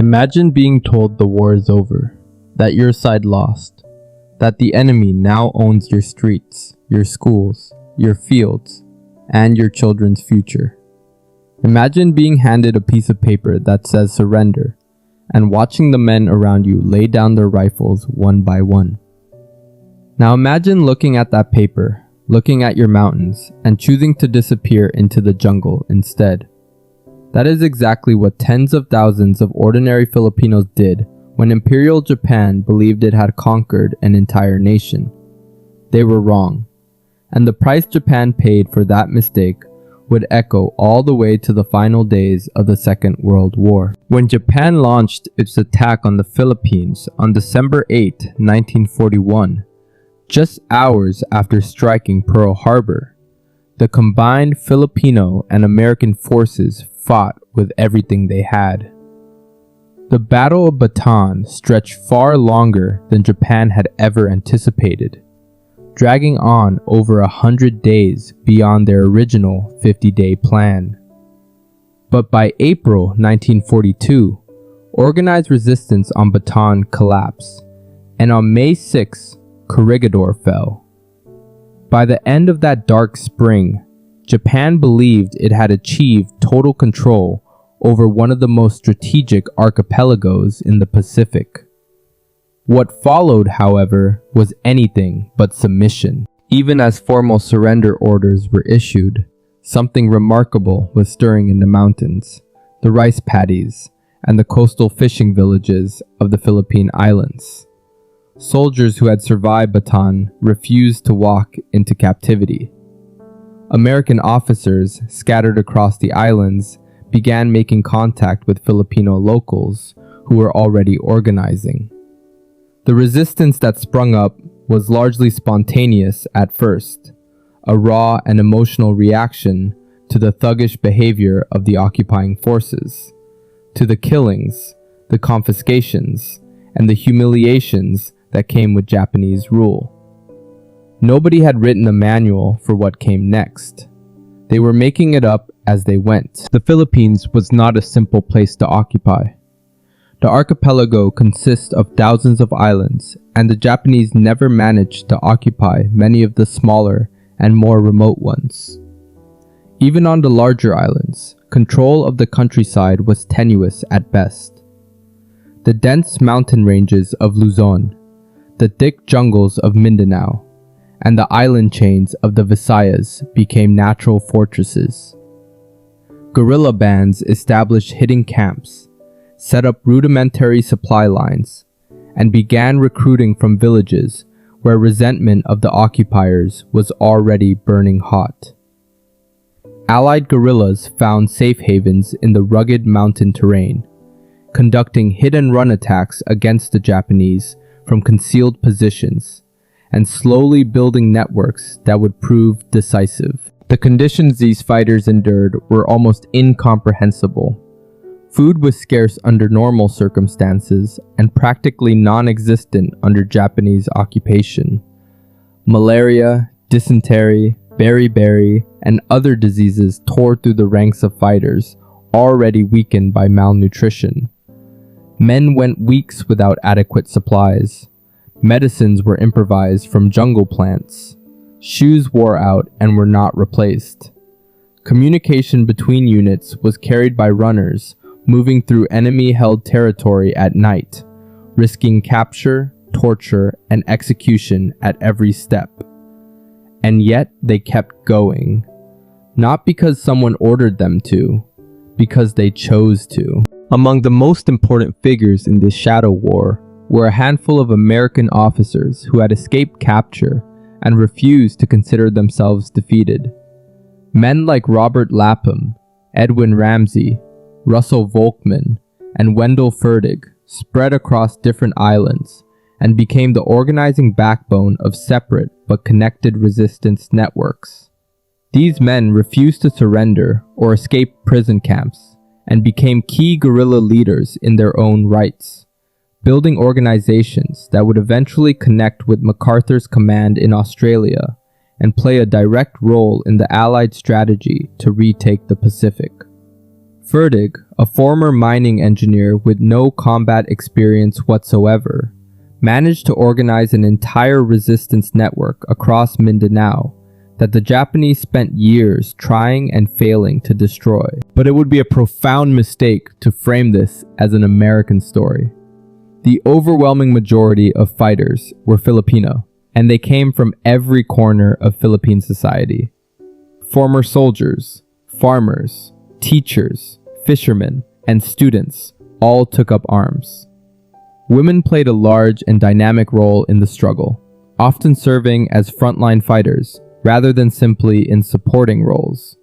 Imagine being told the war is over, that your side lost, that the enemy now owns your streets, your schools, your fields, and your children's future. Imagine being handed a piece of paper that says surrender, and watching the men around you lay down their rifles one by one. Now imagine looking at that paper, looking at your mountains, and choosing to disappear into the jungle instead. That is exactly what tens of thousands of ordinary Filipinos did when Imperial Japan believed it had conquered an entire nation. They were wrong, and the price Japan paid for that mistake would echo all the way to the final days of the Second World War. When Japan launched its attack on the Philippines on December 8, 1941, just hours after striking Pearl Harbor, the combined Filipino and American forces fought with everything they had. The Battle of Bataan stretched far longer than Japan had ever anticipated, dragging on over 100 days beyond their original 50-day plan. But by April 1942, organized resistance on Bataan collapsed, and on May 6, Corregidor fell. By the end of that dark spring, Japan believed it had achieved total control over one of the most strategic archipelagos in the Pacific. What followed, however, was anything but submission. Even as formal surrender orders were issued, something remarkable was stirring in the mountains, the rice paddies, and the coastal fishing villages of the Philippine Islands. Soldiers who had survived Bataan refused to walk into captivity. American officers scattered across the islands began making contact with Filipino locals who were already organizing. The resistance that sprung up was largely spontaneous at first, a raw and emotional reaction to the thuggish behavior of the occupying forces, to the killings, the confiscations, and the humiliations that came with Japanese rule. Nobody had written a manual for what came next. They were making it up as they went. The Philippines was not a simple place to occupy. The archipelago consists of thousands of islands, and the Japanese never managed to occupy many of the smaller and more remote ones. Even on the larger islands, control of the countryside was tenuous at best. The dense mountain ranges of Luzon, the thick jungles of Mindanao, and the island chains of the Visayas became natural fortresses. Guerrilla bands established hidden camps, set up rudimentary supply lines, and began recruiting from villages where resentment of the occupiers was already burning hot. Allied guerrillas found safe havens in the rugged mountain terrain, conducting hit-and-run attacks against the Japanese from concealed positions, and slowly building networks that would prove decisive. The conditions these fighters endured were almost incomprehensible. Food was scarce under normal circumstances and practically non-existent under Japanese occupation. Malaria, dysentery, beriberi, and other diseases tore through the ranks of fighters already weakened by malnutrition. Men went weeks without adequate supplies. Medicines were improvised from jungle plants. Shoes wore out and were not replaced. Communication between units was carried by runners moving through enemy-held territory at night, risking capture, torture, and execution at every step. And yet they kept going. Not because someone ordered them to, because they chose to. Among the most important figures in this shadow war were a handful of American officers who had escaped capture and refused to consider themselves defeated. Men like Robert Lapham, Edwin Ramsey, Russell Volkman, and Wendell Fertig spread across different islands and became the organizing backbone of separate but connected resistance networks. These men refused to surrender or escape prison camps and became key guerrilla leaders in their own rights, building organizations that would eventually connect with MacArthur's command in Australia and play a direct role in the Allied strategy to retake the Pacific. Ferdig, a former mining engineer with no combat experience whatsoever, managed to organize an entire resistance network across Mindanao that the Japanese spent years trying and failing to destroy. But it would be a profound mistake to frame this as an American story. The overwhelming majority of fighters were Filipino, and they came from every corner of Philippine society. Former soldiers, farmers, teachers, fishermen, and students all took up arms. Women played a large and dynamic role in the struggle, often serving as frontline fighters rather than simply in supporting roles.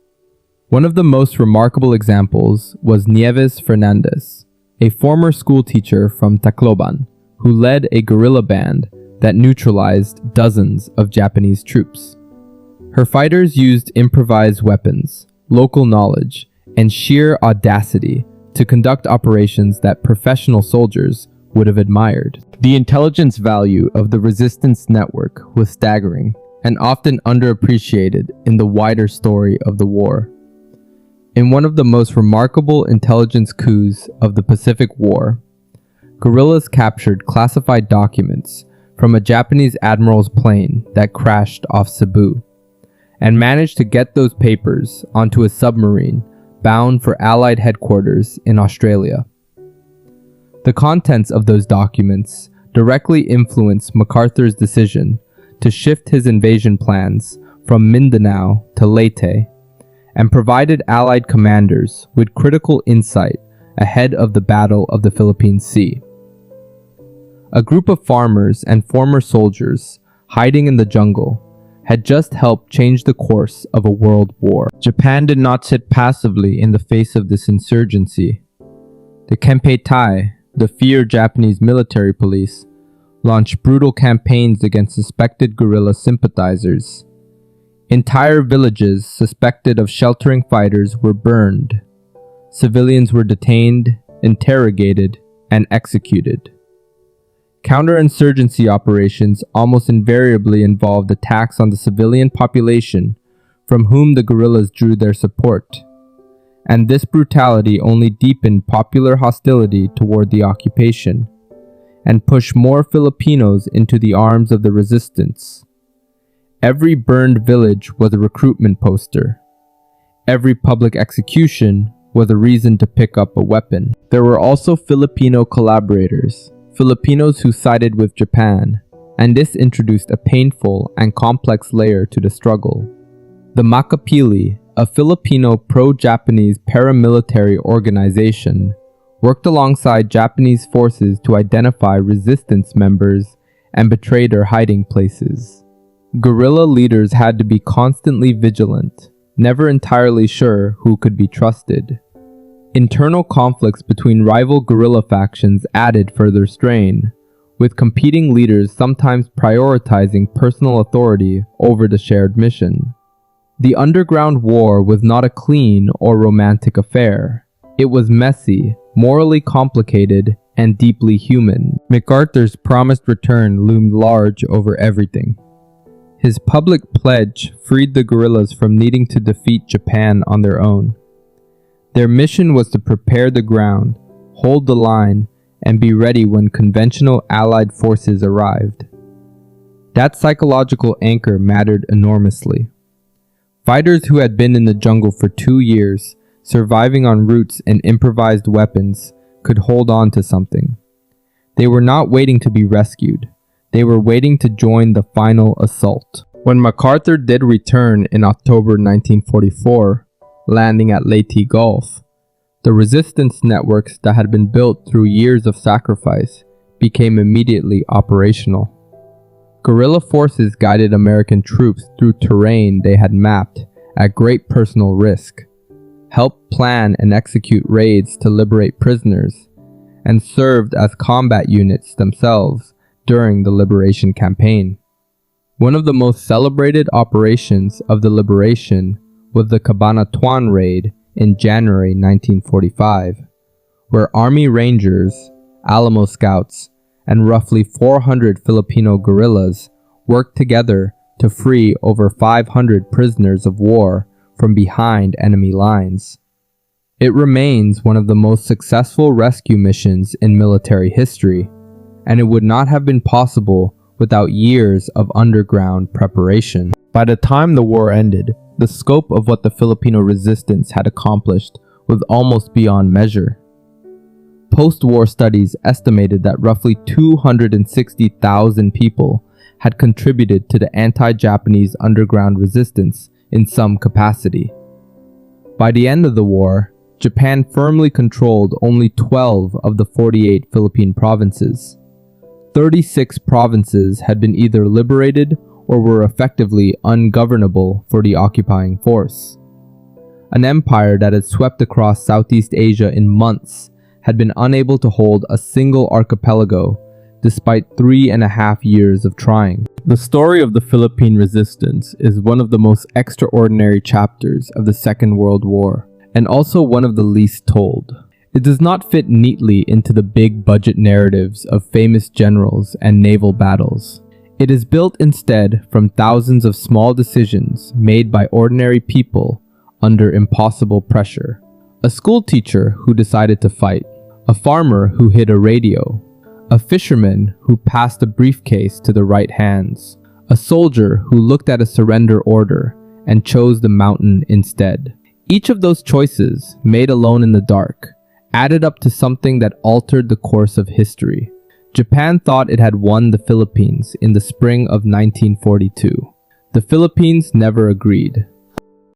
One of the most remarkable examples was Nieves Fernandez, a former school teacher from Tacloban, who led a guerrilla band that neutralized dozens of Japanese troops. Her fighters used improvised weapons, local knowledge, and sheer audacity to conduct operations that professional soldiers would have admired. The intelligence value of the resistance network was staggering and often underappreciated in the wider story of the war. In one of the most remarkable intelligence coups of the Pacific War, guerrillas captured classified documents from a Japanese admiral's plane that crashed off Cebu, and managed to get those papers onto a submarine bound for Allied headquarters in Australia. The contents of those documents directly influenced MacArthur's decision to shift his invasion plans from Mindanao to Leyte, and provided Allied commanders with critical insight ahead of the Battle of the Philippine Sea. A group of farmers and former soldiers hiding in the jungle had just helped change the course of a world war. Japan did not sit passively in the face of this insurgency. The Kempeitai, the feared Japanese military police, launched brutal campaigns against suspected guerrilla sympathizers. Entire villages suspected of sheltering fighters were burned. Civilians were detained, interrogated, and executed. Counter-insurgency operations almost invariably involved attacks on the civilian population from whom the guerrillas drew their support, and this brutality only deepened popular hostility toward the occupation and pushed more Filipinos into the arms of the resistance. Every burned village was a recruitment poster. Every public execution was a reason to pick up a weapon. There were also Filipino collaborators, Filipinos who sided with Japan, and this introduced a painful and complex layer to the struggle. The Makapili, a Filipino pro-Japanese paramilitary organization, worked alongside Japanese forces to identify resistance members and betray their hiding places. Guerrilla leaders had to be constantly vigilant, never entirely sure who could be trusted. Internal conflicts between rival guerrilla factions added further strain, with competing leaders sometimes prioritizing personal authority over the shared mission. The underground war was not a clean or romantic affair. It was messy, morally complicated, and deeply human. MacArthur's promised return loomed large over everything. His public pledge freed the guerrillas from needing to defeat Japan on their own. Their mission was to prepare the ground, hold the line, and be ready when conventional Allied forces arrived. That psychological anchor mattered enormously. Fighters who had been in the jungle for 2 years, surviving on roots and improvised weapons, could hold on to something. They were not waiting to be rescued. They were waiting to join the final assault. When MacArthur did return in October 1944, landing at Leyte Gulf, the resistance networks that had been built through years of sacrifice became immediately operational. Guerrilla forces guided American troops through terrain they had mapped at great personal risk, helped plan and execute raids to liberate prisoners, and served as combat units themselves during the liberation campaign. One of the most celebrated operations of the liberation was the Cabanatuan raid in January 1945, where Army Rangers, Alamo Scouts, and roughly 400 Filipino guerrillas worked together to free over 500 prisoners of war from behind enemy lines. It remains one of the most successful rescue missions in military history, and it would not have been possible without years of underground preparation. By the time the war ended, the scope of what the Filipino resistance had accomplished was almost beyond measure. Post-war studies estimated that roughly 260,000 people had contributed to the anti-Japanese underground resistance in some capacity. By the end of the war, Japan firmly controlled only 12 of the 48 Philippine provinces. 36 provinces had been either liberated or were effectively ungovernable for the occupying force. An empire that had swept across Southeast Asia in months had been unable to hold a single archipelago despite 3.5 years of trying. The story of the Philippine resistance is one of the most extraordinary chapters of the Second World War, and also one of the least told. It does not fit neatly into the big budget narratives of famous generals and naval battles. It is built instead from thousands of small decisions made by ordinary people under impossible pressure. A school teacher who decided to fight, a farmer who hid a radio, a fisherman who passed a briefcase to the right hands, a soldier who looked at a surrender order and chose the mountain instead. Each of those choices, made alone in the dark, added up to something that altered the course of history. Japan thought it had won the Philippines in the spring of 1942. The Philippines never agreed.